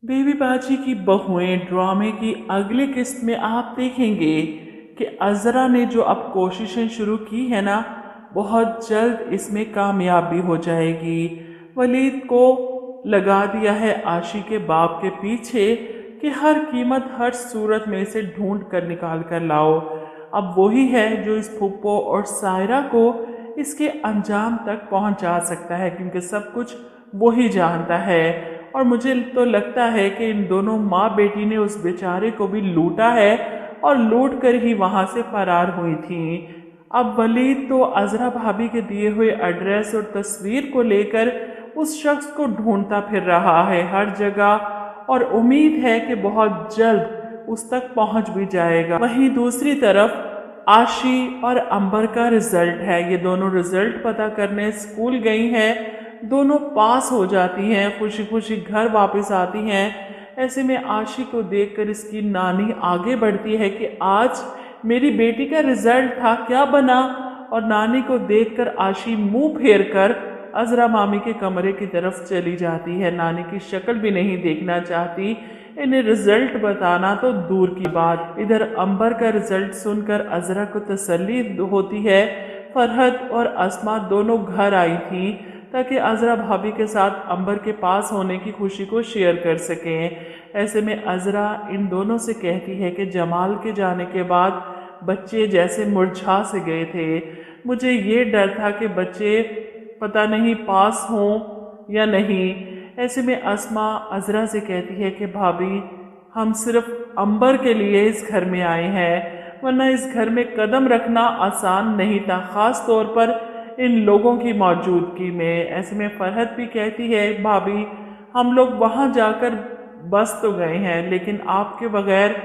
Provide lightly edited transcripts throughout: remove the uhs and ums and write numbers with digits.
Baby बाजी की बहुएं ड्रामे की अगली किस्त में आप देखेंगे कि अज़रा ने जो अब कोशिशें शुरू की है ना, बहुत जल्द इसमें कामयाब भी हो जाएगी। वलीद को लगा दिया है आशी के बाप के पीछे कि हर कीमत हर सूरत में इसे ढूंढ कर निकाल कर लाओ। अब वही है जो इस फुप्पो और सायरा को इसके अंजाम तक पहुंचा सकता है, क्योंकि सब कुछ वही जानता है। और मुझे तो लगता है कि इन दोनों माँ बेटी ने उस बेचारे को भी लूटा है और लूट कर ही वहां से फरार हुई थी। अब वलीद तो अज़रा भाभी के दिए हुए एड्रेस और तस्वीर को लेकर उस शख्स को ढूंढता फिर रहा है हर जगह, और उम्मीद है कि बहुत जल्द उस तक पहुंच भी जाएगा। वहीं दूसरी तरफ आशी और अंबर का रिजल्ट है। ये दोनों रिजल्ट पता करने स्कूल गई हैं, दोनों पास हो जाती हैं, खुशी खुशी घर वापस आती हैं। ऐसे में आशी को देखकर इसकी नानी आगे बढ़ती है कि आज मेरी बेटी का रिजल्ट था, क्या बना? और नानी को देखकर आशी मुंह फेर कर अज़रा मामी के कमरे की तरफ चली जाती है। नानी की शक्ल भी नहीं देखना चाहती, इन्हें रिजल्ट बताना तो दूर की बात। इधर अंबर का रिजल्ट सुनकर अज़रा को तसल्ली होती है। फरहत और अस्मा दोनों घर आई थी ताकि अज़रा भाभी के साथ अंबर के पास होने की खुशी को शेयर कर सकें। ऐसे में अज़रा इन दोनों से कहती है कि जमाल के जाने के बाद बच्चे जैसे मुरझा से गए थे। मुझे ये डर था कि बच्चे पता नहीं पास हों या नहीं। ऐसे में अस्मा अज़रा से कहती है कि भाभी, हम सिर्फ अंबर के लिए इस घर में आए हैं, वरना इस घर में कदम रखना आसान नहीं था, ख़ास तौर पर इन लोगों की मौजूदगी में। ऐसे में फरहत भी कहती है, भाभी हम लोग वहाँ जाकर बस तो गए हैं, लेकिन आपके बगैर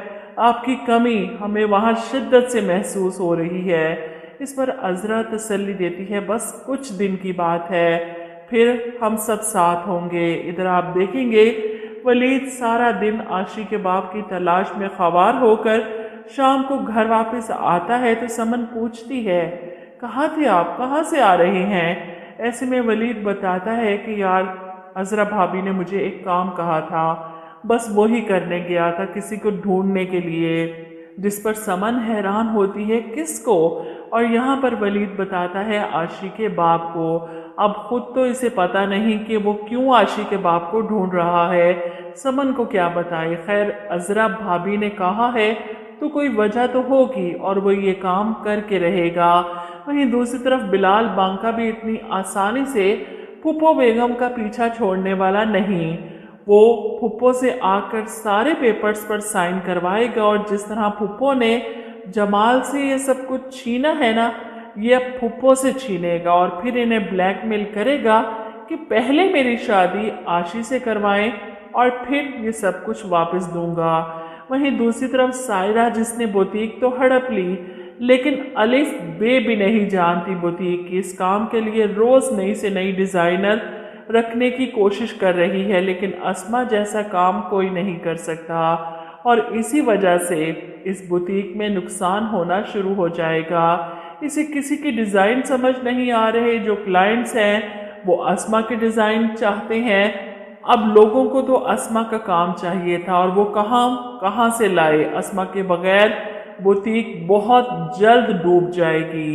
आपकी कमी हमें वहाँ शिद्दत से महसूस हो रही है। इस पर अज़रा तसल्ली देती है, बस कुछ दिन की बात है, फिर हम सब साथ होंगे। इधर आप देखेंगे वलीद सारा दिन आशी के बाप की तलाश में ख़वार होकर शाम को घर वापस आता है तो समन पूछती है, कहाँ थे आप, कहाँ से आ रहे हैं? ऐसे में वलीद बताता है कि यार अज़रा भाभी ने मुझे एक काम कहा था, बस वही करने गया था, किसी को ढूंढने के लिए। जिस पर समन हैरान होती है, किसको? और यहाँ पर वलीद बताता है आशी के बाप को। अब खुद तो इसे पता नहीं कि वो क्यों आशी के बाप को ढूंढ रहा है, समन को क्या बताए। खैर अज़रा भाभी ने कहा है तो कोई वजह तो होगी और वो ये काम करके रहेगा। वहीं दूसरी तरफ बिलाल बांका भी इतनी आसानी से फुप्पो बेगम का पीछा छोड़ने वाला नहीं। वो फुप्पो से आकर सारे पेपर्स पर साइन करवाएगा, और जिस तरह फुप्पो ने जमाल से ये सब कुछ छीना है ना, ये अब फुप्पो से छीनेगा और फिर इन्हें ब्लैकमेल करेगा कि पहले मेरी शादी आशी से करवाएं और फिर ये सब कुछ वापस दूंगा। वहीं दूसरी तरफ सायरा, जिसने बुटीक तो हड़प ली, लेकिन अलिफ बे भी नहीं जानती बुटीक की। इस काम के लिए रोज नई से नई डिज़ाइनर रखने की कोशिश कर रही है, लेकिन अस्मा जैसा काम कोई नहीं कर सकता, और इसी वजह से इस बुटीक में नुकसान होना शुरू हो जाएगा। इसे किसी की डिज़ाइन समझ नहीं आ रहे। जो क्लाइंट्स हैं वो अस्मा के डिज़ाइन चाहते हैं। अब लोगों को तो अस्मा का काम चाहिए था, और वो कहाँ से लाए? अस्मा के बगैर बुटीक बहुत जल्द डूब जाएगी।